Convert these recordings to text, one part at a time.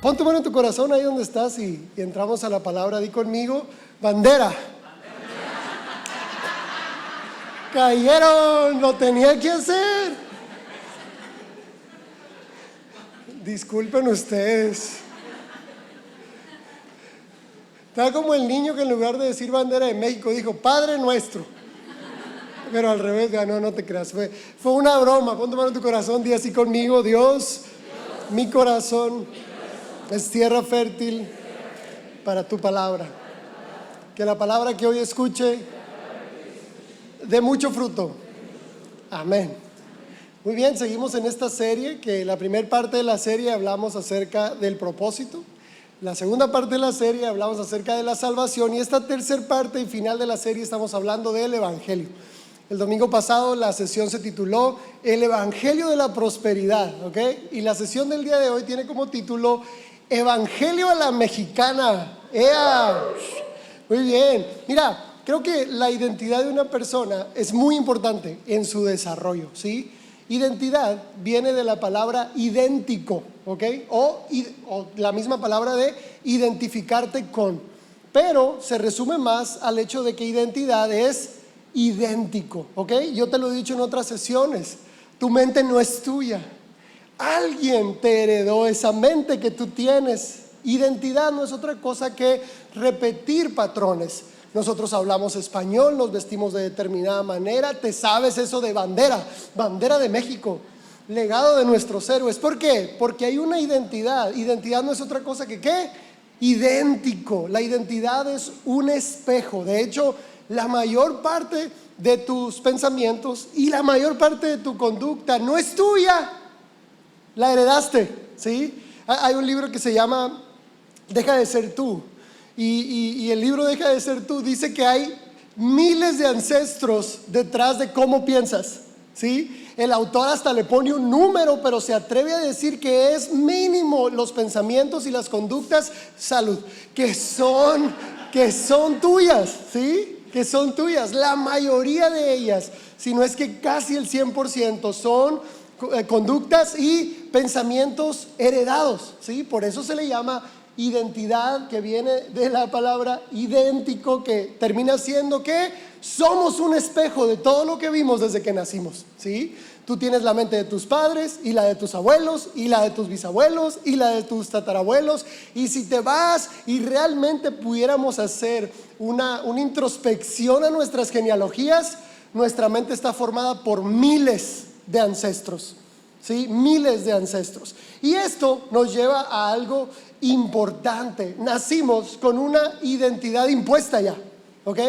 Pon tu mano en tu corazón ahí donde estás y entramos a la palabra. Di conmigo, bandera. Cayeron, lo tenía que hacer. Disculpen ustedes. Está como el niño que en lugar de decir bandera de México dijo Padre Nuestro. Pero al revés, no te creas. Fue una broma. Pon tu mano en tu corazón, di así conmigo. Dios, mi corazón es tierra fértil para tu palabra. Que la palabra que hoy escuche dé mucho fruto. Amén. Muy bien, seguimos en esta serie, que la primera parte de la serie hablamos acerca del propósito. La segunda parte de la serie hablamos acerca de la salvación. Y esta tercera parte y final de la serie estamos hablando del Evangelio. El domingo pasado la sesión se tituló El Evangelio de la Prosperidad, ¿ok? Y la sesión del día de hoy tiene como título Evangelio a la Mexicana. ¡Ea! Muy bien. Mira, creo que la identidad de una persona es muy importante en su desarrollo, ¿sí? Identidad viene de la palabra idéntico, ¿ok? O la misma palabra de identificarte con. Pero se resume más al hecho de que identidad es idéntico, ¿ok? Yo te lo he dicho en otras sesiones. Tu mente no es tuya. Alguien te heredó esa mente que tú tienes. Identidad no es otra cosa que repetir patrones. Nosotros hablamos español, nos vestimos de determinada manera. Te sabes eso de bandera, bandera de México, legado de nuestros héroes. ¿Por qué? Porque hay una identidad. Identidad no es otra cosa que ¿qué? Idéntico. La identidad es un espejo. De hecho, la mayor parte de tus pensamientos y la mayor parte de tu conducta no es tuya. La heredaste, ¿sí? Hay un libro que se llama Deja de ser tú. Y el libro Deja de ser tú dice que hay miles de ancestros detrás de cómo piensas, ¿sí? El autor hasta le pone un número, pero se atreve a decir que es mínimo los pensamientos y las conductas, salud, que son tuyas, ¿sí? Que son tuyas. La mayoría de ellas, si no es que casi el 100%, son conductas y pensamientos heredados, ¿sí? Por eso se le llama identidad, que viene de la palabra idéntico, que termina siendo que somos un espejo de todo lo que vimos desde que nacimos, ¿sí? Tú tienes la mente de tus padres y la de tus abuelos y la de tus bisabuelos y la de tus tatarabuelos. Y si te vas y realmente pudiéramos hacer una introspección a nuestras genealogías, nuestra mente está formada por miles de ancestros, ¿sí? Miles de ancestros. Y esto nos lleva a algo importante. Nacimos con una identidad impuesta ya, ¿ok?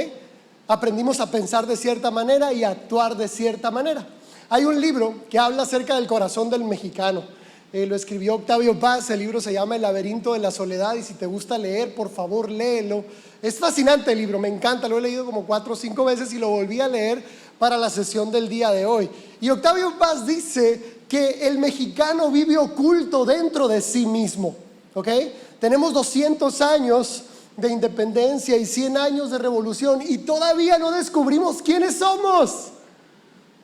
Aprendimos a pensar de cierta manera y a actuar de cierta manera. Hay un libro que habla acerca del corazón del mexicano. Lo escribió Octavio Paz. El libro se llama El laberinto de la soledad, y si te gusta leer, por favor, léelo. Es fascinante el libro, me encanta. Lo he leído como 4 o 5 veces y lo volví a leer para la sesión del día de hoy. Y Octavio Paz dice que el mexicano vive oculto dentro de sí mismo, ¿ok? Tenemos 200 años de independencia y 100 años de revolución y todavía no descubrimos quiénes somos.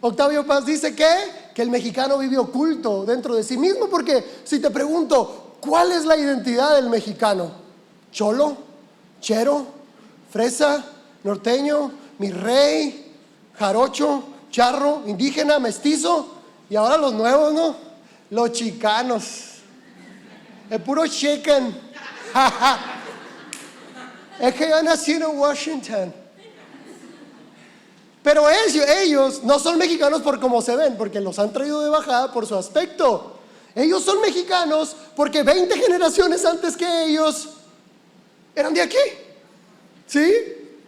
Octavio Paz dice que el mexicano vive oculto dentro de sí mismo, porque si te pregunto, ¿cuál es la identidad del mexicano? ¿Cholo? ¿Chero? ¿Fresa? ¿Norteño? ¿Mi rey? ¿Jarocho? ¿Charro? ¿Indígena? ¿Mestizo? Y ahora los nuevos, ¿no? Los chicanos. El puro chicken. Es que yo nací en Washington. Pero ellos no son mexicanos por cómo se ven, porque los han traído de bajada por su aspecto. Ellos son mexicanos porque 20 generaciones antes que ellos eran de aquí, ¿sí?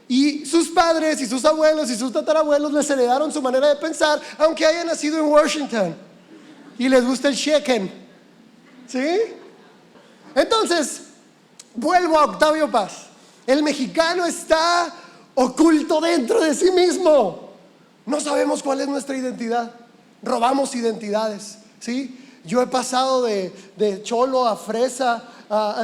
Y sus padres y sus abuelos y sus tatarabuelos les heredaron su manera de pensar, aunque hayan nacido en Washington y les gusta el chicken, ¿sí? Entonces, vuelvo a Octavio Paz. El mexicano está oculto dentro de sí mismo. No sabemos cuál es nuestra identidad. Robamos identidades, ¿sí? Yo he pasado de cholo a fresa,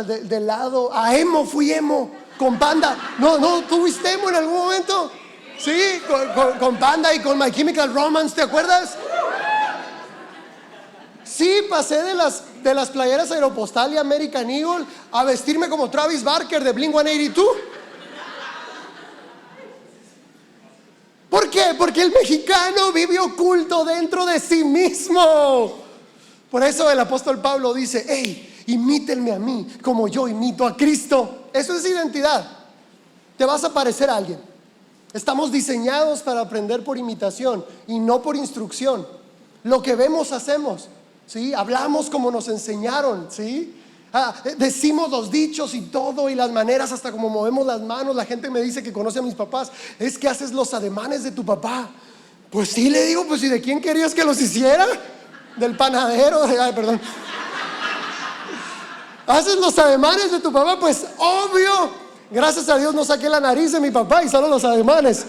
de lado a emo. Fui emo con Panda. No, ¿tú fuiste emo en algún momento? Sí, con Panda y con My Chemical Romance, ¿te acuerdas? Sí, pasé de las playeras Aeropostal y American Eagle a vestirme como Travis Barker de Blink-182. ¿Por qué? Porque el mexicano vive oculto dentro de sí mismo. Por eso el apóstol Pablo dice: hey, imítenme a mí como yo imito a Cristo. Eso es identidad. Te vas a parecer a alguien. Estamos diseñados para aprender por imitación y no por instrucción. Lo que vemos hacemos, ¿sí? Hablamos como nos enseñaron, ¿sí? Decimos los dichos y todo, y las maneras, hasta como movemos las manos. La gente me dice que conoce a mis papás: es que haces los ademanes de tu papá. Pues sí, le digo, pues ¿y de quién querías que los hiciera? Del panadero. Ay, perdón. ¿Haces los ademanes de tu papá? Pues obvio. Gracias a Dios no saqué la nariz de mi papá y solo los ademanes.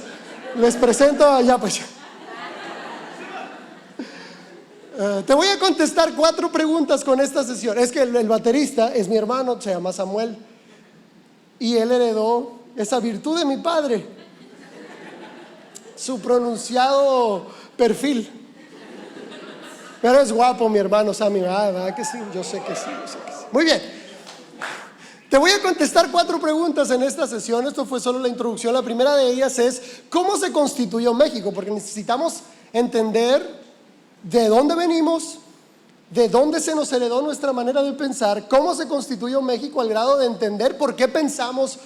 Les presento allá, pues. Te voy a contestar 4 preguntas con esta sesión. Es que el baterista es mi hermano, se llama Samuel, y él heredó esa virtud de mi padre, su pronunciado perfil. Pero es guapo mi hermano Sammy, ¿verdad que sí? Yo sé que sí, yo sé que sí. Muy bien. Te voy a contestar 4 preguntas en esta sesión. Esto fue solo la introducción. La primera de ellas es: ¿cómo se constituyó México? Porque necesitamos entender de dónde venimos, de dónde se nos heredó nuestra manera de pensar, cómo se constituyó México, al grado de entender por qué pensamos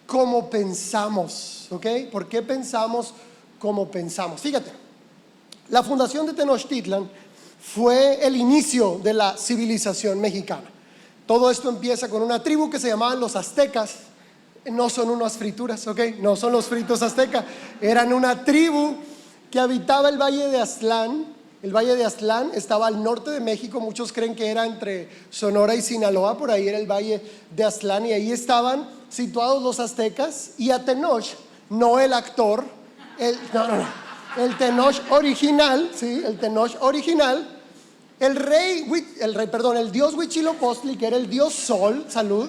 como pensamos, ¿ok? ¿Por qué pensamos como pensamos? Fíjate, la fundación de Tenochtitlan fue el inicio de la civilización mexicana. Todo esto empieza con una tribu que se llamaban los aztecas. No son unas frituras, ¿ok? No son los fritos aztecas. Eran una tribu que habitaba el Valle de Aztlán. El Valle de Aztlán estaba al norte de México. Muchos creen que era entre Sonora y Sinaloa. Por ahí era el Valle de Aztlán, y ahí estaban situados los aztecas. Y a Tenoch, no el actor, el Tenoch original, ¿sí? El Tenoch original. El dios Huitzilopochtli, que era el dios Sol, salud,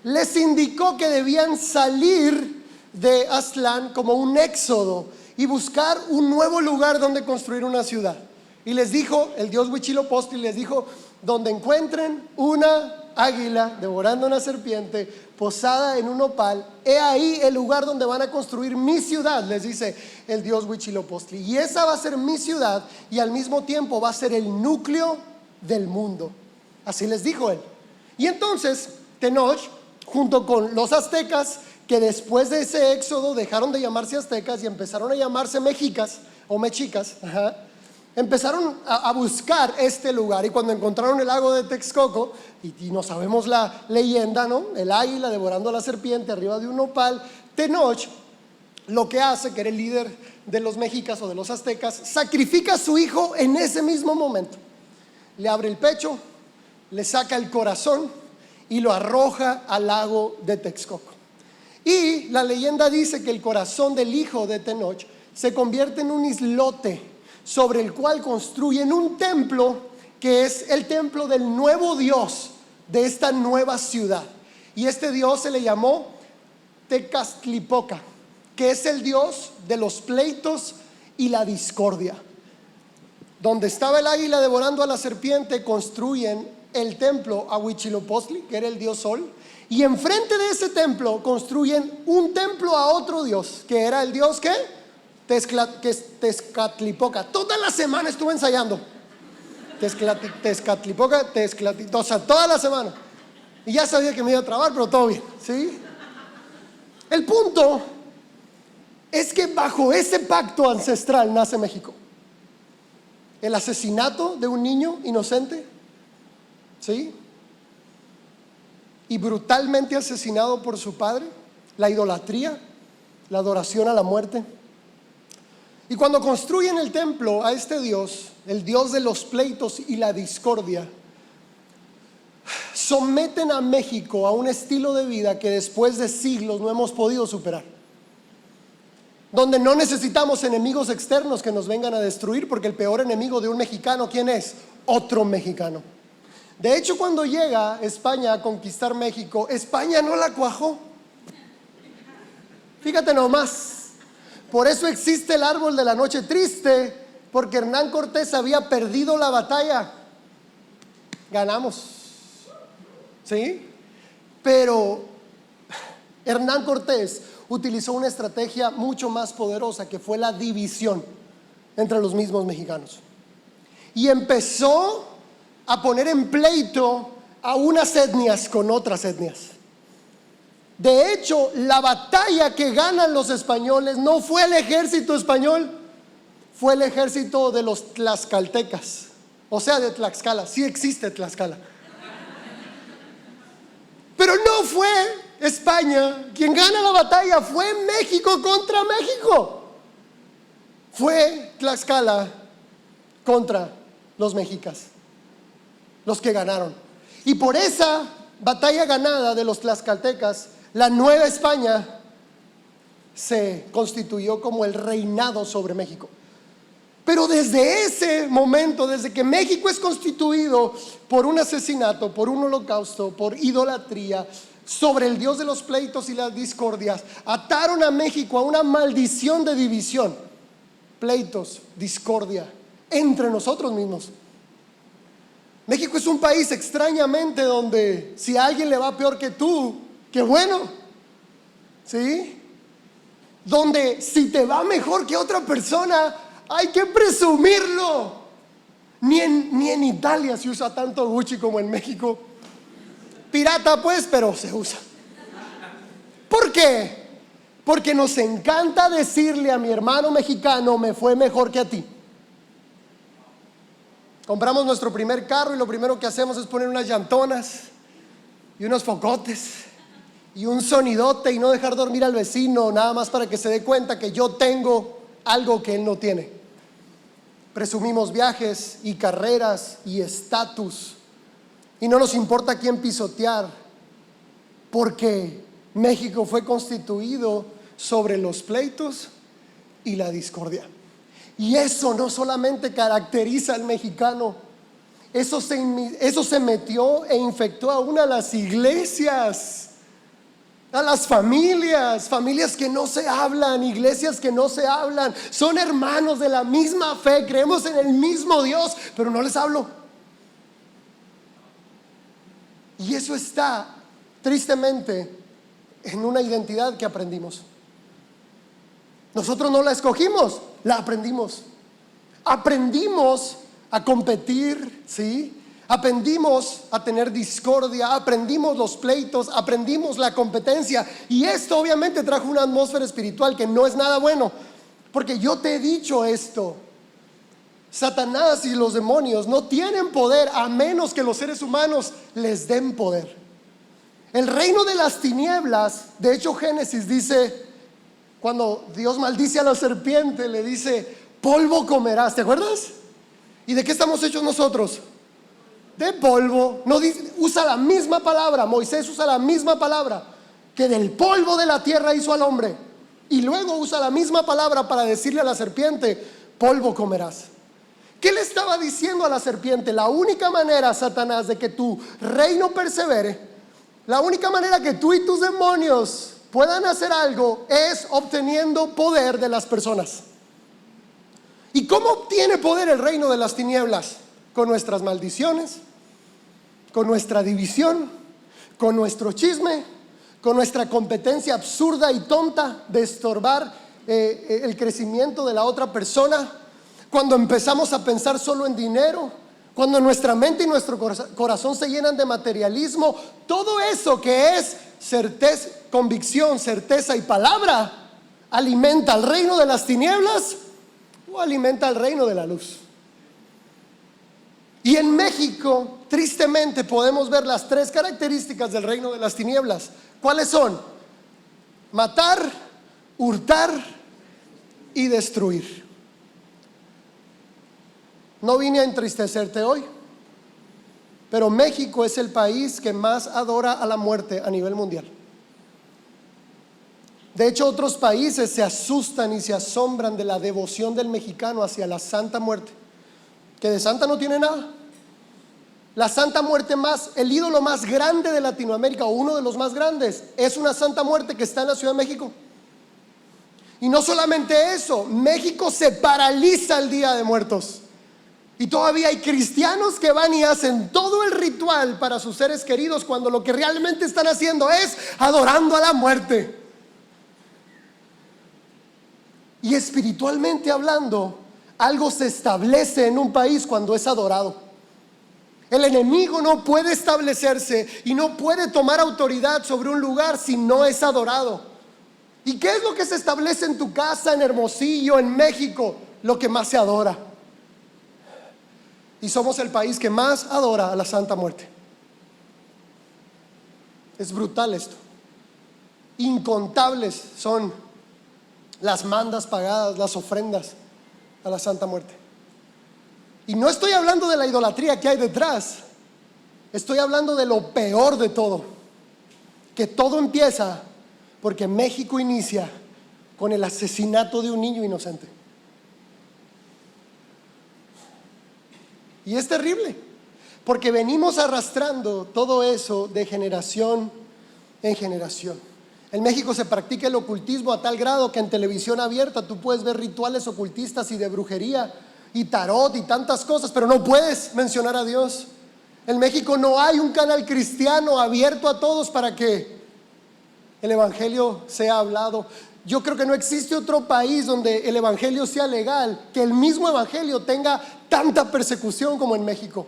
les indicó que debían salir de Aztlán como un éxodo y buscar un nuevo lugar donde construir una ciudad. Y les dijo, el dios Huitzilopochtli les dijo: donde encuentren una águila devorando una serpiente posada en un nopal, he ahí el lugar donde van a construir mi ciudad, les dice el dios Huitzilopochtli. Y esa va a ser mi ciudad, y al mismo tiempo va a ser el núcleo del mundo. Así les dijo él. Y entonces Tenoch, junto con los aztecas, que después de ese éxodo dejaron de llamarse aztecas y empezaron a llamarse mexicas o mexicas, empezaron a buscar este lugar. Y cuando encontraron el lago de Texcoco, y no sabemos la leyenda, ¿no? El águila devorando a la serpiente arriba de un nopal, Tenoch lo que hace, que era el líder de los mexicas o de los aztecas, sacrifica a su hijo en ese mismo momento. Le abre el pecho, le saca el corazón y lo arroja al lago de Texcoco. Y la leyenda dice que el corazón del hijo de Tenoch se convierte en un islote sobre el cual construyen un templo, que es el templo del nuevo Dios de esta nueva ciudad. Y este Dios se le llamó Tezcatlipoca, que es el Dios de los pleitos y la discordia. Donde estaba el águila devorando a la serpiente, construyen el templo a Huitzilopochtli, que era el dios Sol, y enfrente de ese templo construyen un templo a otro dios, que era el dios ¿qué? Tezcatlipoca. Toda la semana estuve ensayando Tezcatlipoca, o sea, toda la semana. Y ya sabía que me iba a trabar, pero todo bien, ¿sí? El punto es que bajo ese pacto ancestral nace México. El asesinato de un niño inocente, ¿sí? Y brutalmente asesinado por su padre. La idolatría, la adoración a la muerte. Y cuando construyen el templo a este Dios, el Dios de los pleitos y la discordia, someten a México a un estilo de vida que después de siglos no hemos podido superar. Donde no necesitamos enemigos externos que nos vengan a destruir, porque el peor enemigo de un mexicano, ¿quién es? Otro mexicano. De hecho, cuando llega España a conquistar México, España no la cuajó. Fíjate nomás. Por eso existe el árbol de la noche triste, porque Hernán Cortés había perdido la batalla. Ganamos, ¿sí? Pero Hernán Cortés utilizó una estrategia mucho más poderosa, que fue la división entre los mismos mexicanos. Y empezó a poner en pleito a unas etnias con otras etnias. De hecho, la batalla que ganan los españoles no fue el ejército español, fue el ejército de los tlaxcaltecas, o sea, de Tlaxcala. Sí existe Tlaxcala. Pero no fue España quien gana la batalla, fue México contra México. Fue Tlaxcala contra los mexicas, los que ganaron. Y por esa batalla ganada de los tlaxcaltecas, la Nueva España se constituyó como el reinado sobre México. Pero desde ese momento, desde que México es constituido por un asesinato, por un holocausto, por idolatría, sobre el Dios de los pleitos y las discordias, ataron a México a una maldición de división, pleitos, discordia entre nosotros mismos. México es un país extrañamente donde si a alguien le va peor que tú, qué bueno, ¿sí? Donde si te va mejor que otra persona, hay que presumirlo. Ni en Italia se usa tanto Gucci como en México. Pirata pues, pero se usa. ¿Por qué? Porque nos encanta decirle a mi hermano mexicano, me fue mejor que a ti. Compramos nuestro primer carro y lo primero que hacemos es poner unas llantonas y unos focotes y un sonidote y no dejar dormir al vecino, nada más para que se dé cuenta que yo tengo algo que él no tiene. Presumimos viajes y carreras y estatus y no nos importa quién pisotear, porque México fue constituido sobre los pleitos y la discordia. Y eso no solamente caracteriza al mexicano, eso se metió e infectó aún a las iglesias, a las familias que no se hablan, iglesias que no se hablan, son hermanos de la misma fe, creemos en el mismo Dios, pero no les hablo. Y eso está tristemente en una identidad que aprendimos. Nosotros no la escogimos, la aprendimos. Aprendimos a competir, ¿sí? Aprendimos a tener discordia, aprendimos los pleitos, aprendimos la competencia. Y esto obviamente trajo una atmósfera espiritual que no es nada bueno. Porque yo te he dicho esto: Satanás y los demonios no tienen poder a menos que los seres humanos les den poder. El reino de las tinieblas, de hecho Génesis dice, cuando Dios maldice a la serpiente, le dice, polvo comerás, ¿te acuerdas? ¿Y de qué estamos hechos nosotros? De polvo. No dice, usa la misma palabra, Moisés usa la misma palabra, que del polvo de la tierra hizo al hombre. Y luego usa la misma palabra para decirle a la serpiente, polvo comerás. ¿Qué le estaba diciendo a la serpiente? La única manera, Satanás, de que tu reino persevere, la única manera que tú y tus demonios puedan hacer algo es obteniendo poder de las personas. ¿Y cómo obtiene poder el reino de las tinieblas? Con nuestras maldiciones, con nuestra división, con nuestro chisme, con nuestra competencia absurda y tonta de estorbar el crecimiento de la otra persona. Cuando empezamos a pensar solo en dinero, cuando nuestra mente y nuestro corazón se llenan de materialismo, todo eso que es certeza, convicción, certeza y palabra, alimenta al reino de las tinieblas o alimenta al reino de la luz. Y en México, tristemente, podemos ver las tres características del reino de las tinieblas. ¿Cuáles son? Matar, hurtar y destruir. No vine a entristecerte hoy, pero México es el país que más adora a la muerte a nivel mundial. De hecho, otros países se asustan y se asombran de la devoción del mexicano hacia la Santa Muerte, que de santa no tiene nada. La Santa Muerte el ídolo más grande de Latinoamérica, o uno de los más grandes, es una Santa Muerte que está en la Ciudad de México. Y no solamente eso, México se paraliza el Día de Muertos. Y todavía hay cristianos que van y hacen todo el ritual para sus seres queridos, cuando lo que realmente están haciendo es adorando a la muerte. Y espiritualmente hablando, algo se establece en un país cuando es adorado. El enemigo no puede establecerse y no puede tomar autoridad sobre un lugar si no es adorado. ¿Y qué es lo que se establece en tu casa, en Hermosillo, en México? Lo que más se adora. Y somos el país que más adora a la Santa Muerte. Es brutal esto. Incontables son las mandas pagadas, las ofrendas a la Santa Muerte. Y no estoy hablando de la idolatría que hay detrás. Estoy hablando de lo peor de todo. Que todo empieza porque México inicia con el asesinato de un niño inocente. Y es terrible, porque venimos arrastrando todo eso de generación en generación. En México se practica el ocultismo a tal grado que en televisión abierta tú puedes ver rituales ocultistas y de brujería y tarot y tantas cosas, pero no puedes mencionar a Dios. En México no hay un canal cristiano abierto a todos para que el evangelio sea hablado. Yo creo que no existe otro país donde el evangelio sea legal, que el mismo evangelio tenga tanta persecución como en México.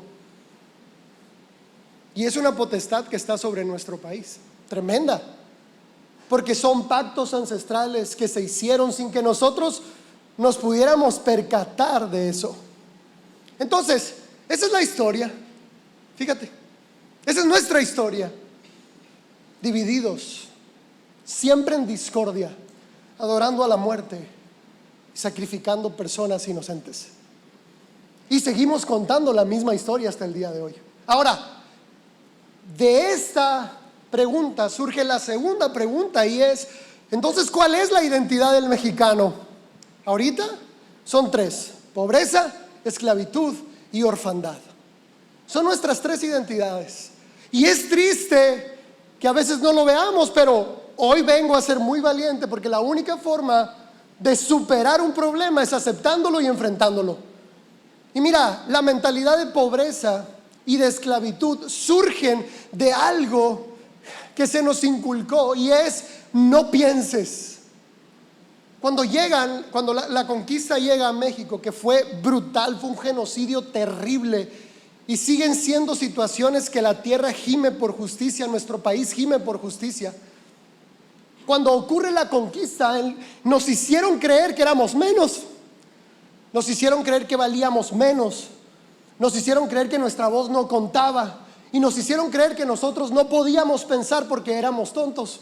Y es una potestad que está sobre nuestro país, tremenda, porque son pactos ancestrales que se hicieron sin que nosotros nos pudiéramos percatar de eso. Entonces, esa es la historia. Fíjate, esa es nuestra historia. Divididos, siempre en discordia, adorando a la muerte, sacrificando personas inocentes. Y seguimos contando la misma historia hasta el día de hoy. Ahora, de esta pregunta surge la segunda pregunta, y es: entonces, ¿cuál es la identidad del mexicano? Ahorita son tres: pobreza, esclavitud y orfandad. Son nuestras tres identidades. Y es triste que a veces no lo veamos, pero hoy vengo a ser muy valiente, porque la única forma de superar un problema es aceptándolo y enfrentándolo. Y mira, la mentalidad de pobreza y de esclavitud surgen de algo que se nos inculcó, y es: no pienses. Cuando la conquista llega a México, que fue brutal, fue un genocidio terrible, y siguen siendo situaciones que la tierra gime por justicia, nuestro país gime por justicia. Cuando ocurre la conquista, nos hicieron creer que éramos menos, nos hicieron creer que valíamos menos, nos hicieron creer que nuestra voz no contaba, y nos hicieron creer que nosotros no podíamos pensar porque éramos tontos.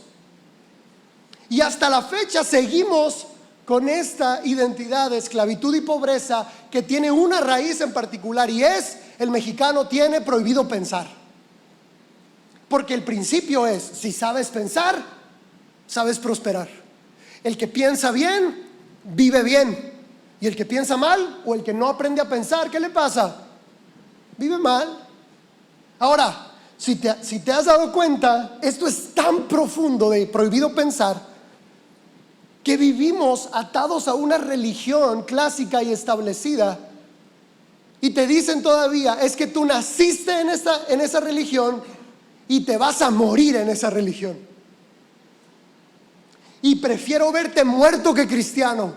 Y hasta la fecha seguimos con esta identidad de esclavitud y pobreza, que tiene una raíz en particular, y es: el mexicano tiene prohibido pensar. Porque el principio es: si sabes pensar, sabes prosperar. El que piensa bien, vive bien. Y el que piensa mal, o el que no aprende a pensar, ¿qué le pasa? Vive mal. Ahora, si te has dado cuenta, esto es tan profundo de prohibido pensar, que vivimos atados a una religión clásica y establecida. Y te dicen todavía: es que tú naciste en esa religión y te vas a morir en esa religión. Y prefiero verte muerto que cristiano.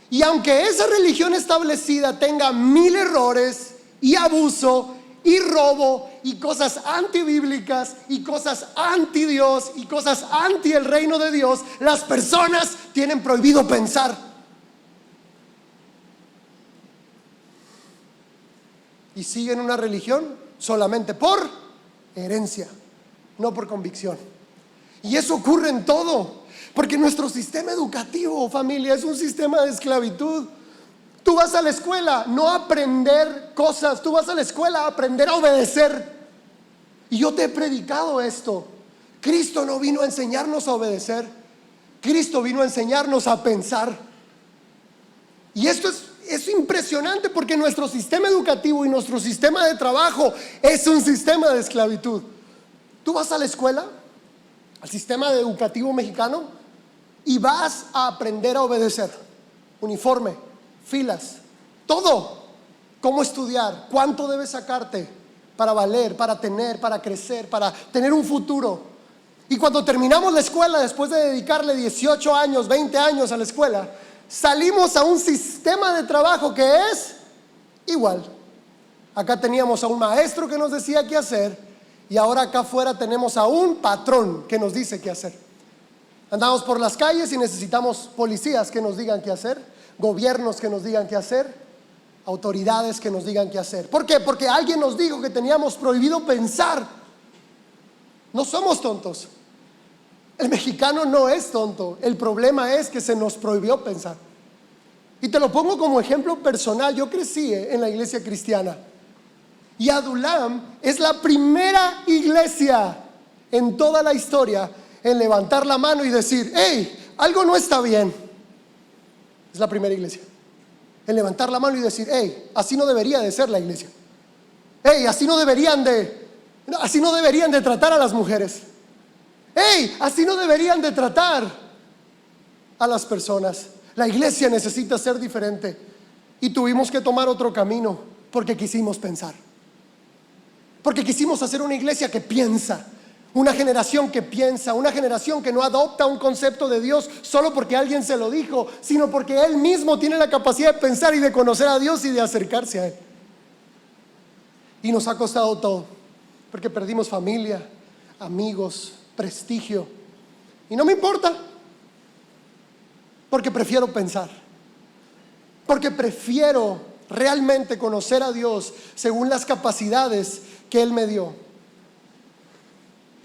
Y aunque esa religión establecida tenga 1000 errores y abuso y robo y cosas antibíblicas y cosas anti Dios y cosas anti el reino de Dios, las personas tienen prohibido pensar. Y siguen una religión solamente por herencia, no por convicción. Y eso ocurre en todo, porque nuestro sistema educativo, familia, es un sistema de esclavitud. Tú vas a la escuela no a aprender cosas, tú vas a la escuela a aprender a obedecer. Y yo te he predicado esto: Cristo no vino a enseñarnos a obedecer, Cristo vino a enseñarnos a pensar. Y esto es impresionante, porque nuestro sistema educativo y nuestro sistema de trabajo es un sistema de esclavitud. Tú vas a la escuela, al sistema educativo mexicano, y vas a aprender a obedecer. Uniforme, filas, todo. Cómo estudiar, cuánto debes sacarte para valer, para tener, para crecer, para tener un futuro. Y cuando terminamos la escuela, después de dedicarle 18 años, 20 años a la escuela, salimos a un sistema de trabajo que es igual. Acá teníamos a un maestro que nos decía qué hacer, y ahora acá afuera tenemos a un patrón que nos dice qué hacer. Andamos por las calles y necesitamos policías que nos digan qué hacer, gobiernos que nos digan qué hacer, autoridades que nos digan qué hacer. ¿Por qué? Porque alguien nos dijo que teníamos prohibido pensar. No somos tontos. El mexicano no es tonto. El problema es que se nos prohibió pensar. Y te lo pongo como ejemplo personal. Yo crecí en la iglesia cristiana. Y Adulam es la primera iglesia en toda la historia en levantar la mano y decir: hey, algo no está bien. Es la primera iglesia en levantar la mano y decir: hey, así no debería de ser la iglesia. Hey, así no deberían de tratar a las mujeres. Hey, así no deberían de tratar a las personas. La iglesia necesita ser diferente. Y tuvimos que tomar otro camino porque quisimos pensar. Porque quisimos hacer una iglesia que piensa. Una generación que piensa, una generación que no adopta un concepto de Dios solo porque alguien se lo dijo, sino porque Él mismo tiene la capacidad de pensar y de conocer a Dios y de acercarse a Él. Y nos ha costado todo, porque perdimos familia, amigos, prestigio. Y no me importa, porque prefiero pensar, porque prefiero realmente conocer a Dios según las capacidades que Él me dio.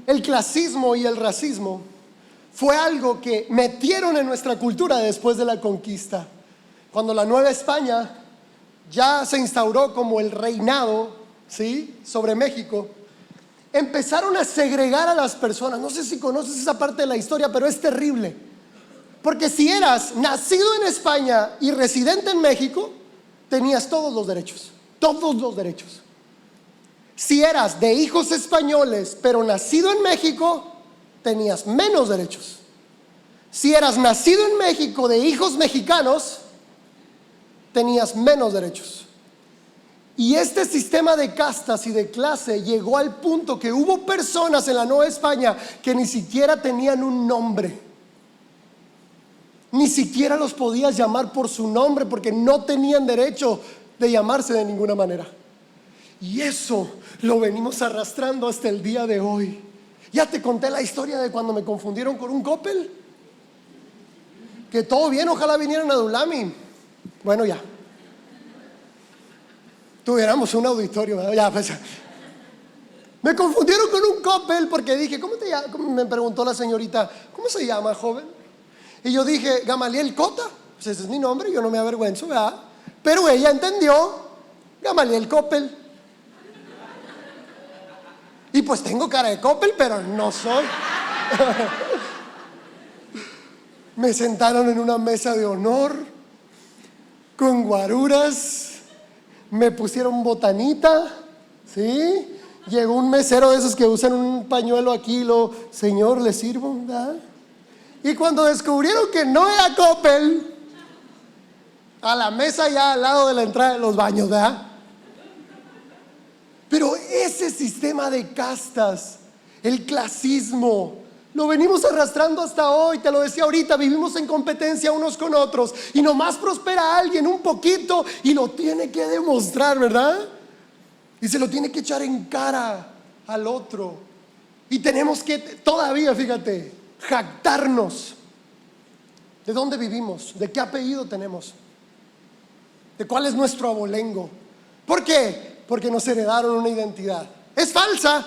El clasismo y el racismo fue algo que metieron en nuestra cultura después de la conquista. Cuando la Nueva España ya se instauró como el reinado, ¿sí?, sobre México, empezaron a segregar a las personas. No sé si conoces esa parte de la historia, pero es terrible. Porque si eras nacido en España y residente en México, tenías todos los derechos. Todos los derechos. Si eras de hijos españoles, pero nacido en México, tenías menos derechos. Si eras nacido en México de hijos mexicanos, tenías menos derechos. Y este sistema de castas y de clase llegó al punto que hubo personas en la Nueva España que ni siquiera tenían un nombre. Ni siquiera los podías llamar por su nombre porque no tenían derecho de llamarse de ninguna manera. Y eso lo venimos arrastrando hasta el día de hoy. Ya te conté la historia de cuando me confundieron con un Coppel. Que todo bien, ojalá vinieran a Dulami. Bueno, ya. Tuviéramos un auditorio, ¿verdad? Ya, pues. Me confundieron con un Coppel porque dije: ¿cómo te llamas? Me preguntó la señorita: ¿cómo se llama, joven? Y yo dije: Gamaliel Cota. Pues ese es mi nombre, yo no me avergüenzo, ¿verdad? Pero ella entendió: Gamaliel Coppel. Y pues tengo cara de Coppel, pero no soy. Me sentaron en una mesa de honor con guaruras, me pusieron botanita, ¿sí? Llegó un mesero de esos que usan un pañuelo aquí, señor, ¿le sirvo? ¿verdad? Y cuando descubrieron que no era Coppel, a la mesa ya al lado de la entrada de los baños, ¿verdad? Pero ese sistema de castas, el clasismo, lo venimos arrastrando hasta hoy. Te lo decía ahorita, vivimos en competencia unos con otros. Y nomás prospera alguien un poquito y lo tiene que demostrar, ¿verdad? Y se lo tiene que echar en cara al otro. Y tenemos que todavía, fíjate, jactarnos. ¿De dónde vivimos? ¿De qué apellido tenemos? ¿De cuál es nuestro abolengo? ¿Por qué? Porque nos heredaron una identidad. Es falsa,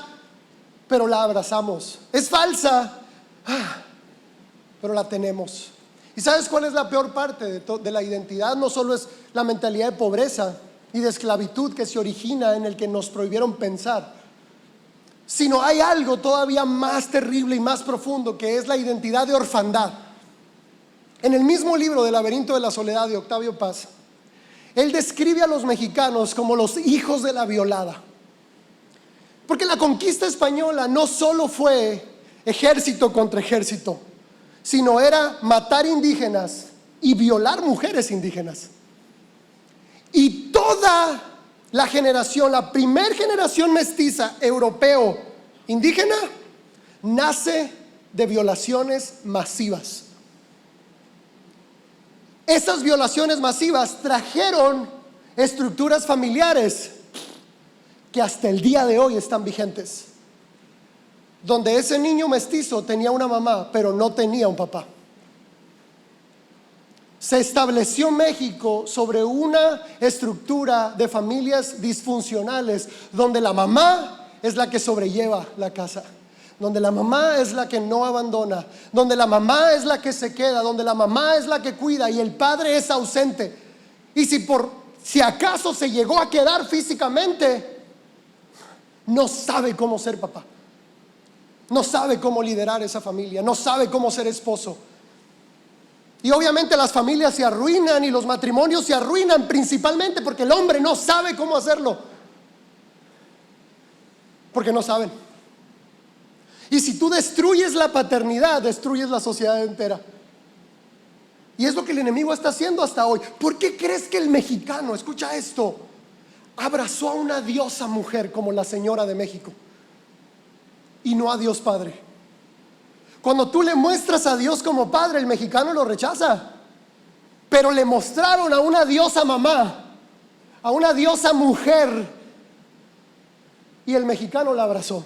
pero la abrazamos. Es falsa, pero la tenemos. ¿Y sabes cuál es la peor parte de la identidad? No solo es la mentalidad de pobreza y de esclavitud que se origina en el que nos prohibieron pensar, sino hay algo todavía más terrible y más profundo, que es la identidad de orfandad. En el mismo libro del Laberinto de la Soledad de Octavio Paz, él describe a los mexicanos como los hijos de la violada. Porque la conquista española no solo fue ejército contra ejército, sino era matar indígenas y violar mujeres indígenas. Y toda la generación, la primer generación mestiza europeo indígena, nace de violaciones masivas. Esas violaciones masivas trajeron estructuras familiares que hasta el día de hoy están vigentes, donde ese niño mestizo tenía una mamá, pero no tenía un papá. Se estableció México sobre una estructura de familias disfuncionales, donde la mamá es la que sobrelleva la casa, donde la mamá es la que no abandona, donde la mamá es la que se queda, donde la mamá es la que cuida y el padre es ausente. Y si acaso se llegó a quedar físicamente, no sabe cómo ser papá, no sabe cómo liderar esa familia, no sabe cómo ser esposo. Y obviamente las familias se arruinan y los matrimonios se arruinan principalmente porque el hombre no sabe cómo hacerlo, porque no saben. Y si tú destruyes la paternidad, destruyes la sociedad entera. Y es lo que el enemigo está haciendo hasta hoy. ¿Por qué crees que el mexicano, escucha esto, abrazó a una diosa mujer como la señora de México y no a Dios Padre? Cuando tú le muestras a Dios como padre, el mexicano lo rechaza. Pero le mostraron a una diosa mamá, a una diosa mujer, y el mexicano la abrazó.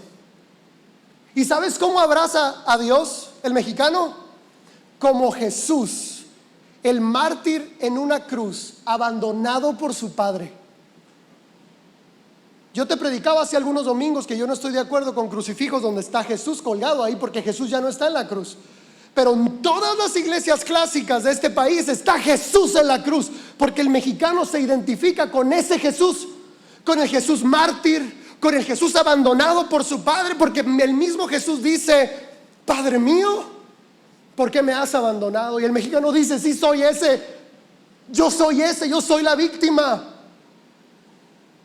¿Y sabes cómo abraza a Dios el mexicano? Como Jesús, el mártir en una cruz, abandonado por su padre. Yo te predicaba hace algunos domingos que yo no estoy de acuerdo con crucifijos donde está Jesús colgado ahí, porque Jesús ya no está en la cruz. Pero en todas las iglesias clásicas de este país está Jesús en la cruz, porque el mexicano se identifica con ese Jesús, con el Jesús mártir, con el Jesús abandonado por su padre, porque el mismo Jesús dice: Padre mío, ¿por qué me has abandonado? Y el mexicano dice: sí, soy ese, yo soy la víctima.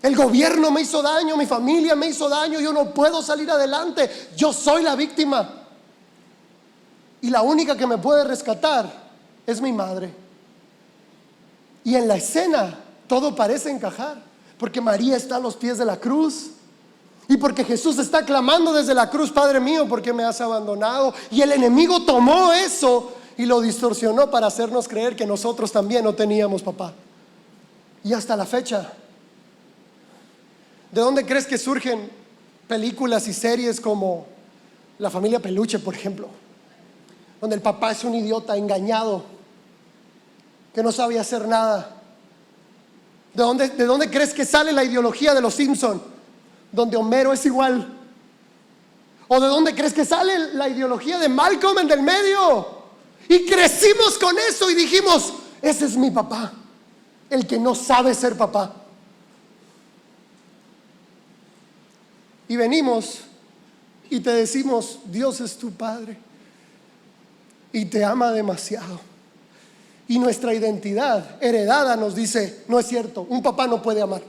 El gobierno me hizo daño, mi familia me hizo daño, yo no puedo salir adelante, yo soy la víctima. Y la única que me puede rescatar es mi madre. Y en la escena todo parece encajar, porque María está a los pies de la cruz y porque Jesús está clamando desde la cruz: Padre mío, ¿por qué me has abandonado? Y el enemigo tomó eso y lo distorsionó para hacernos creer que nosotros también no teníamos papá. Y hasta la fecha, ¿de dónde crees que surgen películas y series como La Familia Peluche, por ejemplo? Donde el papá es un idiota engañado, que no sabe hacer nada. ¿De dónde crees que sale la ideología de los Simpson? Donde Homero es igual. ¿O de dónde crees que sale la ideología de Malcolm en el medio? Y crecimos con eso y dijimos: ese es mi papá, el que no sabe ser papá. Y venimos y te decimos: Dios es tu Padre y te ama demasiado. Y nuestra identidad heredada nos dice: no es cierto, un papá no puede amar.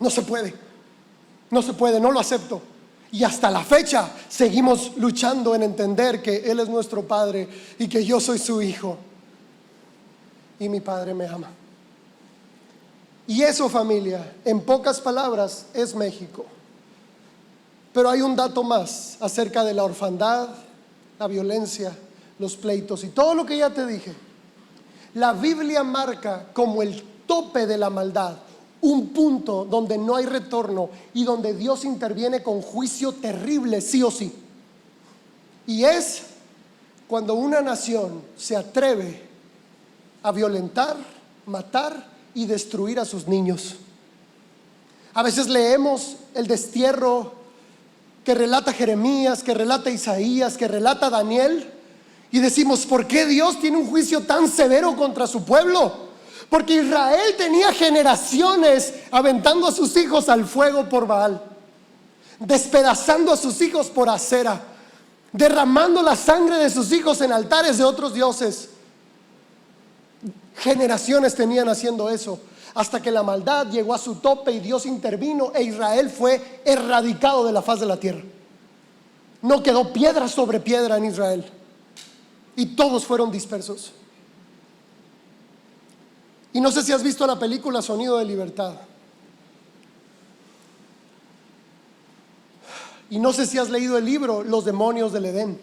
No se puede, no lo acepto. Y hasta la fecha seguimos luchando en entender que Él es nuestro Padre y que yo soy su hijo y mi Padre me ama. Y eso, familia, en pocas palabras, es México. Pero hay un dato más acerca de la orfandad, la violencia, los pleitos y todo lo que ya te dije. La Biblia marca como el tope de la maldad un punto donde no hay retorno y donde Dios interviene con juicio terrible, sí o sí. Y es cuando una nación se atreve a violentar, matar y destruir a sus niños. A veces leemos el destierro que relata Jeremías, que relata Isaías, que relata Daniel, y decimos: ¿por qué Dios tiene un juicio tan severo contra su pueblo? Porque Israel tenía generaciones aventando a sus hijos al fuego por Baal, despedazando a sus hijos por Acera, derramando la sangre de sus hijos en altares de otros dioses. Generaciones tenían haciendo eso, hasta que la maldad llegó a su tope y Dios intervino e Israel fue erradicado de la faz de la tierra. No quedó piedra sobre piedra en Israel. y todos fueron dispersos. Y no sé si has visto la película Sonido de Libertad. Y no sé si has leído el libro Los demonios del Edén.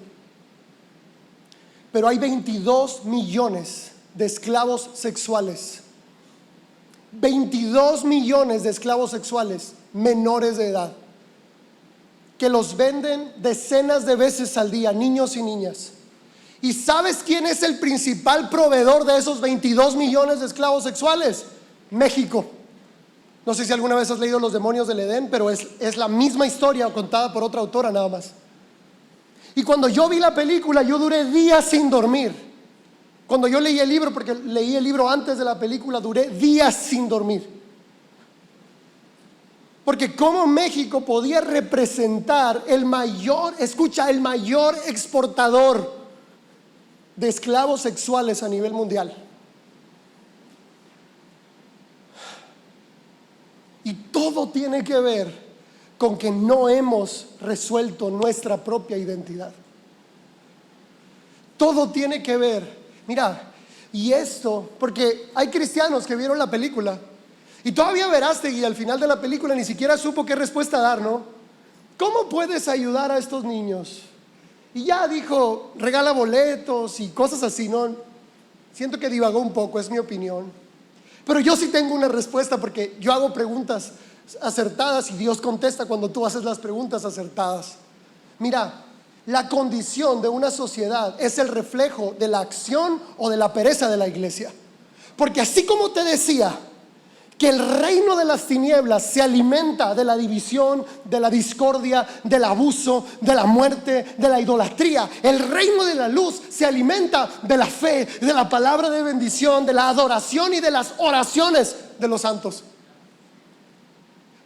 Pero hay 22 millones de esclavos sexuales. 22 millones de esclavos sexuales menores de edad, que los venden decenas de veces al día, niños y niñas. ¿Y sabes quién es el principal proveedor de esos 22 millones de esclavos sexuales? México. No sé si alguna vez has leído Los demonios del Edén, pero es la misma historia contada por otra autora nada más. Y cuando yo vi la película, yo duré días sin dormir. Cuando yo leí el libro, porque leí el libro antes de la película, duré días sin dormir. Porque cómo México podía representar el mayor exportador de esclavos sexuales a nivel mundial. Y todo tiene que ver con que no hemos resuelto nuestra propia identidad. Todo tiene que ver, mira, y esto, porque hay cristianos que vieron la película y todavía Verástegui al final de la película ni siquiera supo qué respuesta dar, ¿no? ¿Cómo puedes ayudar a estos niños? Y ya dijo, regala boletos y cosas así, ¿no? Siento que divagó un poco, es mi opinión. Pero yo sí tengo una respuesta, porque yo hago preguntas acertadas y Dios contesta cuando tú haces las preguntas acertadas. Mira, la condición de una sociedad es el reflejo de la acción o de la pereza de la iglesia. Porque así como te decía que el reino de las tinieblas se alimenta de la división, de la discordia, del abuso, de la muerte, de la idolatría, el reino de la luz se alimenta de la fe, de la palabra de bendición, de la adoración y de las oraciones de los santos.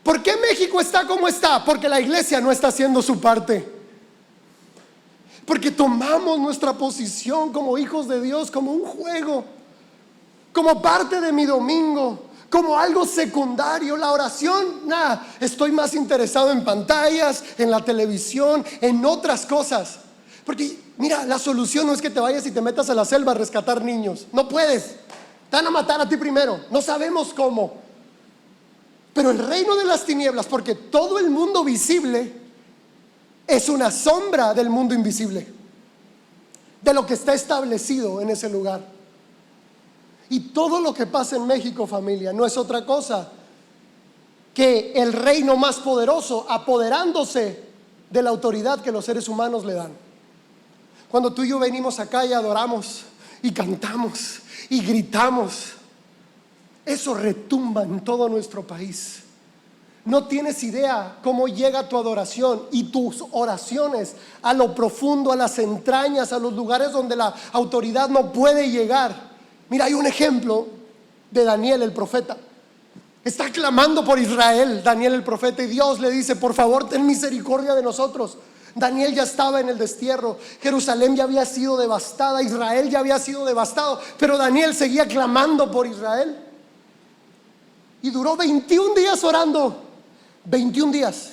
¿Por qué México está como está? Porque la iglesia no está haciendo su parte. Porque tomamos nuestra posición como hijos de Dios como un juego, como parte de mi domingo, como algo secundario. La oración, nada, estoy más interesado en pantallas, en la televisión, en otras cosas. Porque mira, la solución no es que te vayas y te metas a la selva a rescatar niños. No puedes, te van a matar a ti primero. No sabemos cómo. Pero el reino de las tinieblas, porque todo el mundo visible es una sombra del mundo invisible, de lo que está establecido en ese lugar. Y todo lo que pasa en México, familia, no es otra cosa que el reino más poderoso apoderándose de la autoridad que los seres humanos le dan. Cuando tú y yo venimos acá y adoramos y cantamos y gritamos, eso retumba en todo nuestro país. No tienes idea cómo llega tu adoración y tus oraciones a lo profundo, a las entrañas, a los lugares donde la autoridad no puede llegar. Mira, hay un ejemplo de Daniel el profeta. Está clamando por Israel, Daniel el profeta, y Dios le dice: por favor, ten misericordia de nosotros. Daniel ya estaba en el destierro, Jerusalén ya había sido devastada, Israel ya había sido devastado, pero Daniel seguía clamando por Israel. Y duró 21 días orando, 21 días.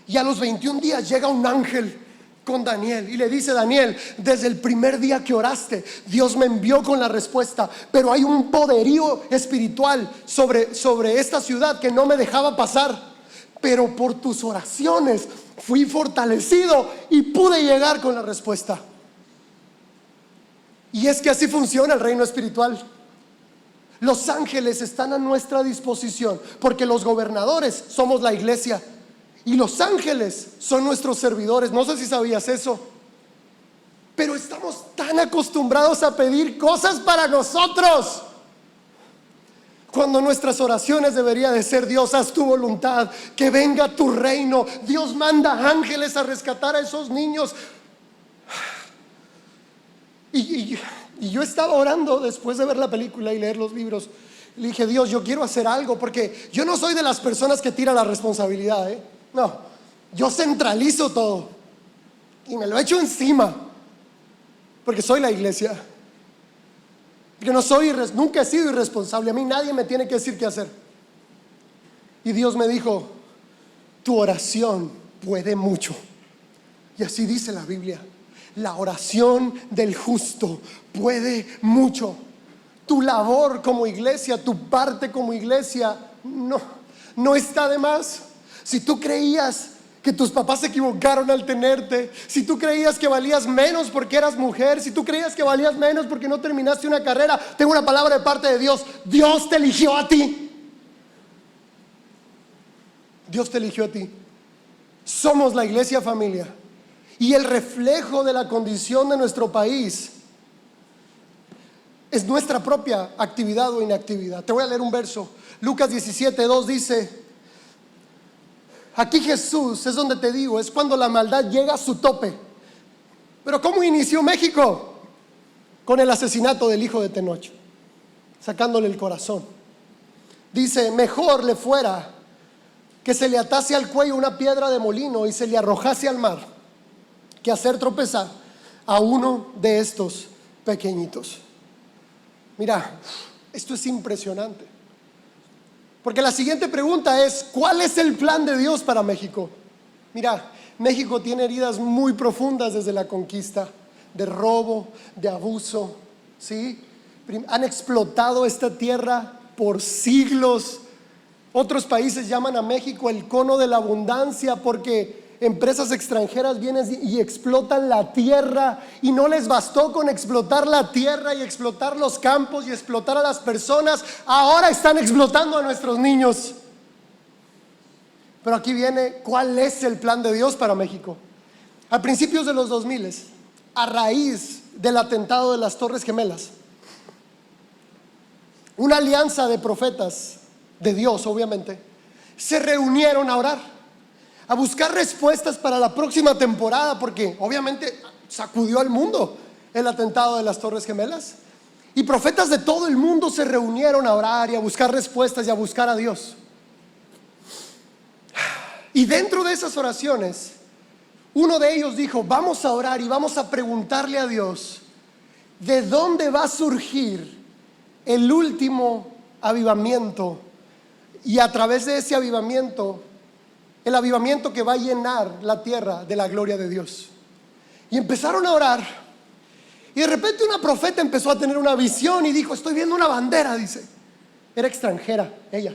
Y a los 21 días llega un ángel con Daniel y le dice: Daniel, desde el primer día que oraste, Dios me envió con la respuesta, pero hay un poderío espiritual sobre esta ciudad que no me dejaba pasar, pero por tus oraciones fui fortalecido y pude llegar con la respuesta. Y es que así funciona el reino espiritual. Los ángeles están a nuestra disposición, porque los gobernadores somos la iglesia y los ángeles son nuestros servidores. No sé si sabías eso, pero estamos tan acostumbrados a pedir cosas para nosotros, cuando nuestras oraciones debería de ser: Dios, haz tu voluntad, que venga tu reino. Dios manda ángeles a rescatar a esos niños. Y yo estaba orando después de ver la película y leer los libros. Le dije: Dios, yo quiero hacer algo, porque yo no soy de las personas que tira la responsabilidad, No, yo centralizo todo y me lo echo encima, porque soy la iglesia. Porque nunca he sido irresponsable. A mí nadie me tiene que decir qué hacer. Y Dios me dijo: tu oración puede mucho. Y así dice la Biblia: La oración del justo puede mucho. Tu labor como iglesia, tu parte como iglesia, no está de más. Si tú creías que tus papás se equivocaron al tenerte, si tú creías que valías menos porque eras mujer, si tú creías que valías menos porque no terminaste una carrera, tengo una palabra de parte de Dios. Dios te eligió a ti. Dios te eligió a ti. Somos la iglesia familia y el reflejo de la condición de nuestro país es nuestra propia actividad o inactividad. Te voy a leer un verso. Lucas 17:2 dice: aquí Jesús, es donde te digo, es cuando la maldad llega a su tope. Pero ¿cómo inició México? Con el asesinato del hijo de Tenoch, sacándole el corazón. Dice: mejor le fuera que se le atase al cuello una piedra de molino y se le arrojase al mar, que hacer tropezar a uno de estos pequeñitos. Mira, esto es impresionante. Porque la siguiente pregunta es: ¿cuál es el plan de Dios para México? Mira, México tiene heridas muy profundas desde la conquista, de robo, de abuso, ¿sí? Han explotado esta tierra por siglos. Otros países llaman a México el cono de la abundancia porque empresas extranjeras vienen y explotan la tierra, y no les bastó con explotar la tierra y explotar los campos y explotar a las personas, ahora están explotando a nuestros niños. Pero aquí viene, ¿cuál es el plan de Dios para México? A principios de los 2000, a raíz del atentado de las Torres Gemelas, una alianza de profetas de Dios, obviamente, se reunieron a orar, a buscar respuestas para la próxima temporada, porque obviamente sacudió al mundo el atentado de las Torres Gemelas. Y profetas de todo el mundo se reunieron a orar y a buscar respuestas y a buscar a Dios. Y dentro de esas oraciones, uno de ellos dijo: vamos a orar y vamos a preguntarle a Dios de dónde va a surgir el último avivamiento, y a través de ese avivamiento, el avivamiento que va a llenar la tierra de la gloria de Dios. Y empezaron a orar, y de repente una profeta empezó a tener una visión y dijo: estoy viendo una bandera, dice. Era extranjera ella.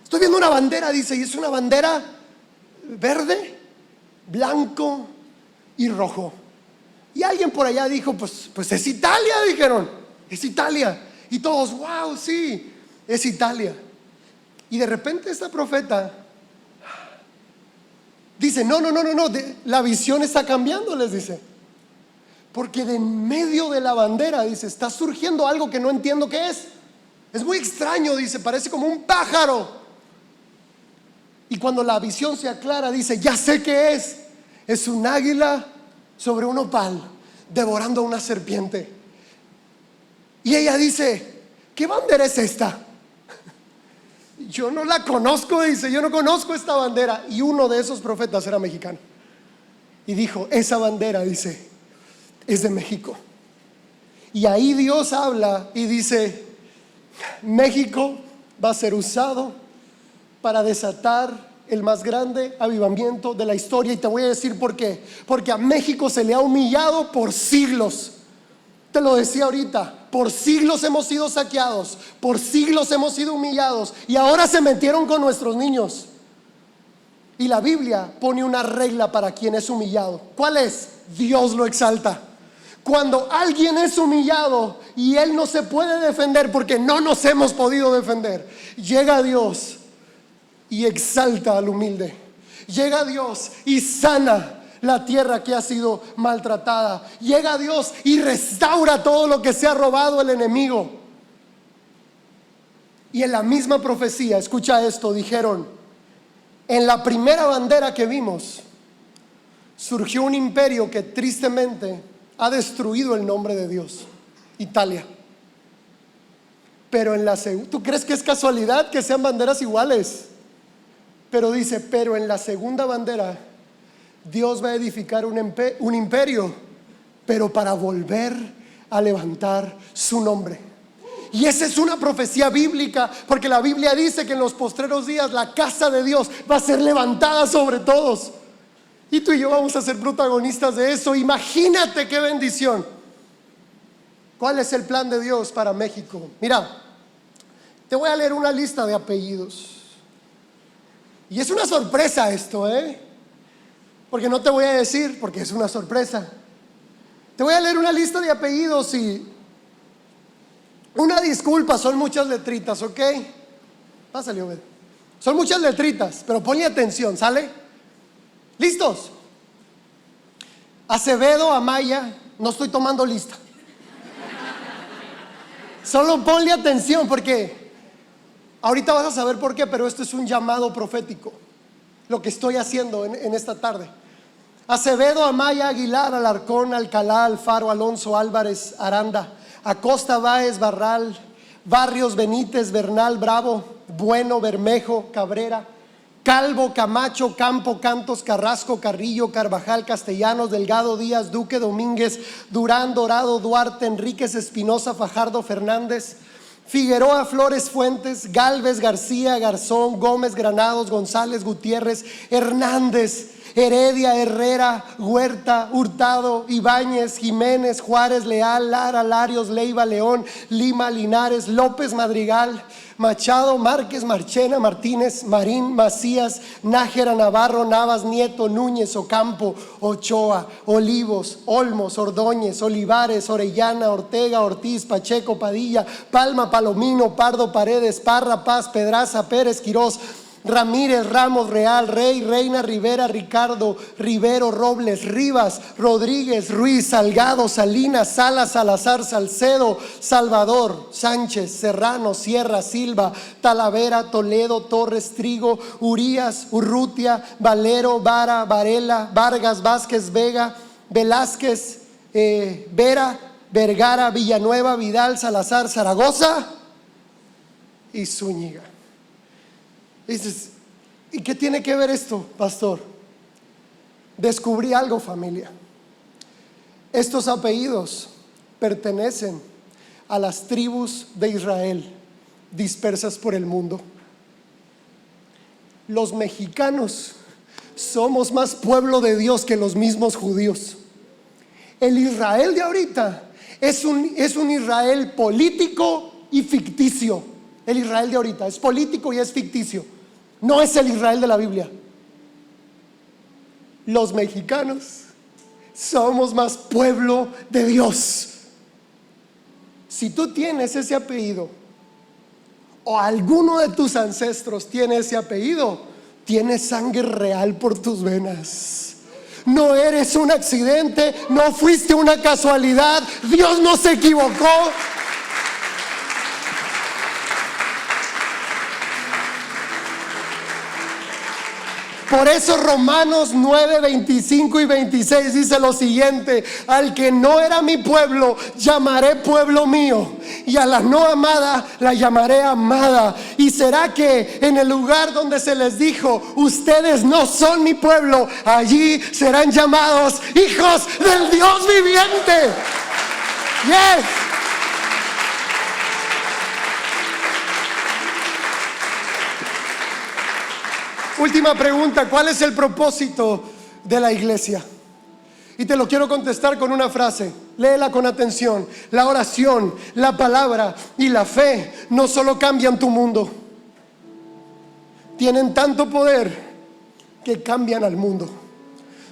Estoy viendo una bandera, dice, y es una bandera verde, blanco y rojo. Y alguien por allá dijo: pues es Italia, dijeron, es Italia. Y todos: wow, sí, es Italia. Y de repente esta profeta dice: no, la visión está cambiando, les dice, porque de en medio de la bandera, dice, está surgiendo algo que no entiendo qué es. Es muy extraño, dice, parece como un pájaro. Y cuando la visión se aclara, dice: ya sé qué es. Es un águila sobre un opal devorando a una serpiente. Y ella dice: ¿qué bandera es esta? Yo no la conozco, dice, yo no conozco esta bandera. Y uno de esos profetas era mexicano y dijo: esa bandera, dice, es de México. Y ahí Dios habla y dice: México va a ser usado para desatar el más grande avivamiento de la historia. Y te voy a decir por qué. Porque a México se le ha humillado por siglos. Te lo decía ahorita, por siglos hemos sido saqueados, por siglos hemos sido humillados, y ahora se metieron con nuestros niños. Y la Biblia pone una regla para quien es humillado. ¿Cuál es? Dios lo exalta. Cuando alguien es humillado y él no se puede defender porque no nos hemos podido defender, llega Dios y exalta al humilde. Llega Dios y sana la tierra que ha sido maltratada. Llega Dios y restaura todo lo que se ha robado el enemigo. Y en la misma profecía, escucha esto, dijeron: en la primera bandera que vimos surgió un imperio que tristemente ha destruido el nombre de Dios, Italia. Pero en la segunda, ¿tú crees que es casualidad que sean banderas iguales? Pero dice: pero en la segunda bandera Dios va a edificar un imperio, pero para volver a levantar su nombre. Y esa es una profecía bíblica, porque la Biblia dice que en los postreros días la casa de Dios va a ser levantada sobre todos. Y tú y yo vamos a ser protagonistas de eso. Imagínate qué bendición. ¿Cuál es el plan de Dios para México? Mira, te voy a leer una lista de apellidos. Y es una sorpresa esto, porque no te voy a decir, porque es una sorpresa. Te voy a leer una lista de apellidos y una disculpa, son muchas letritas, ¿ok? Pásale, Obed. Son muchas letritas, pero ponle atención, ¿sale? ¿Listos? Acevedo, Amaya, no estoy tomando lista. Solo ponle atención porque ahorita vas a saber por qué, pero esto es un llamado profético, lo que estoy haciendo en esta tarde. Acevedo, Amaya, Aguilar, Alarcón, Alcalá, Alfaro, Alonso, Álvarez, Aranda, Acosta, Báez, Barral, Barrios, Benítez, Bernal, Bravo, Bueno, Bermejo, Cabrera, Calvo, Camacho, Campo, Cantos, Carrasco, Carrillo, Carvajal, Castellanos, Delgado, Díaz, Duque, Domínguez, Durán, Dorado, Duarte, Enríquez, Espinosa, Fajardo, Fernández, Figueroa, Flores, Fuentes, Galvez, García, Garzón, Gómez, Granados, González, Gutiérrez, Hernández, Heredia, Herrera, Huerta, Hurtado, Ibáñez, Jiménez, Juárez, Leal, Lara, Larios, Leiva, León, Lima, Linares, López, Madrigal, Machado, Márquez, Marchena, Martínez, Marín, Macías, Nájera, Navarro, Navas, Nieto, Núñez, Ocampo, Ochoa, Olivos, Olmos, Ordóñez, Olivares, Orellana, Ortega, Ortiz, Pacheco, Padilla, Palma, Palomino, Pardo, Paredes, Parra, Paz, Pedraza, Pérez, Quirós, Ramírez, Ramos, Real, Rey, Reina, Rivera, Ricardo, Rivero, Robles, Rivas, Rodríguez, Ruiz, Salgado, Salinas, Salas, Salazar, Salcedo, Salvador, Sánchez, Serrano, Sierra, Silva, Talavera, Toledo, Torres, Trigo, Urías, Urrutia, Valero, Vara, Varela, Vargas, Vázquez, Vega, Velázquez, Vera, Vergara, Villanueva, Vidal, Salazar, Zaragoza y Zúñiga. Dices, ¿y qué tiene que ver esto, pastor? Descubrí algo, familia. Estos apellidos pertenecen a las tribus de Israel dispersas por el mundo. Los mexicanos somos más pueblo de Dios que los mismos judíos. El Israel de ahorita es un Israel político y ficticio. El Israel de ahorita es político y es ficticio. No es el Israel de la Biblia. Los mexicanos somos más pueblo de Dios. Si tú tienes ese apellido o alguno de tus ancestros tiene ese apellido, tienes sangre real por tus venas. No eres un accidente, no fuiste una casualidad. Dios no se equivocó. Por eso Romanos 9, 25 y 26 dice lo siguiente: al que no era mi pueblo llamaré pueblo mío, y a la no amada la llamaré amada. Y será que en el lugar donde se les dijo ustedes no son mi pueblo, allí serán llamados hijos del Dios viviente. Yes. Última pregunta: ¿cuál es el propósito de la iglesia? Y te lo quiero contestar con una frase, léela con atención. La oración, la palabra y la fe no solo cambian tu mundo, tienen tanto poder que cambian al mundo.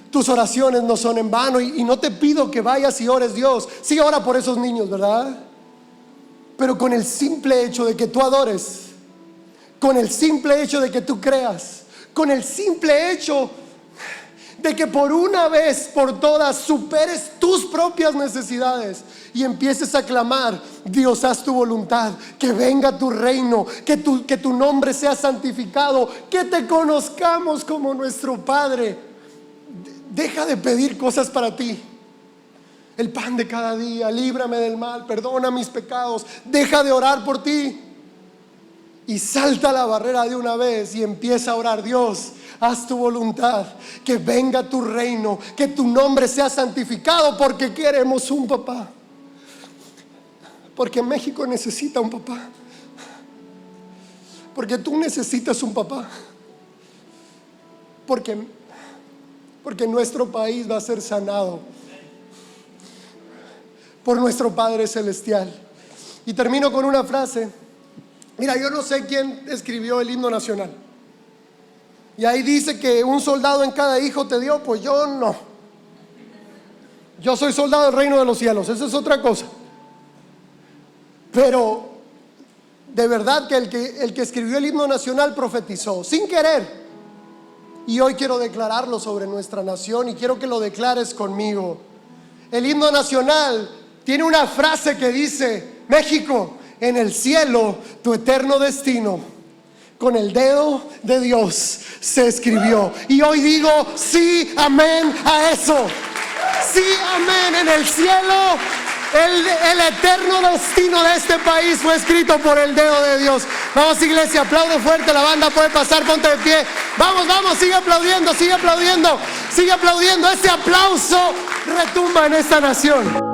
Tus oraciones no son en vano, y no te pido que vayas y ores. Dios sí ora por esos niños, ¿verdad? Pero con el simple hecho de que tú adores, con el simple hecho de que tú creas, con el simple hecho de que por una vez por todas superes tus propias necesidades y empieces a clamar: Dios, haz tu voluntad, que venga tu reino, que tu nombre sea santificado, que te conozcamos como nuestro Padre. Deja de pedir cosas para ti. El pan de cada día, líbrame del mal, perdona mis pecados. Deja de orar por ti y salta la barrera de una vez y empieza a orar: Dios, haz tu voluntad, que venga tu reino, que tu nombre sea santificado, porque queremos un papá. Porque México necesita un papá. Porque tú necesitas un papá. Porque porque nuestro país va a ser sanado por nuestro Padre Celestial. Y termino con una frase. Mira, yo no sé quién escribió el himno nacional. Y ahí dice que un soldado en cada hijo te dio. Pues yo no. Yo soy soldado del reino de los cielos. Esa es otra cosa. Pero de verdad que el que escribió el himno nacional profetizó sin querer. Y hoy quiero declararlo sobre nuestra nación y quiero que lo declares conmigo. El himno nacional tiene una frase que dice: México, en el cielo tu eterno destino con el dedo de Dios se escribió. Y hoy digo sí, amén a eso. Sí, amén. En el cielo el eterno destino de este país fue escrito por el dedo de Dios. Vamos, iglesia, aplaude fuerte. La banda puede pasar, ponte de pie. Vamos, vamos, sigue aplaudiendo, sigue aplaudiendo, sigue aplaudiendo. Este aplauso retumba en esta nación.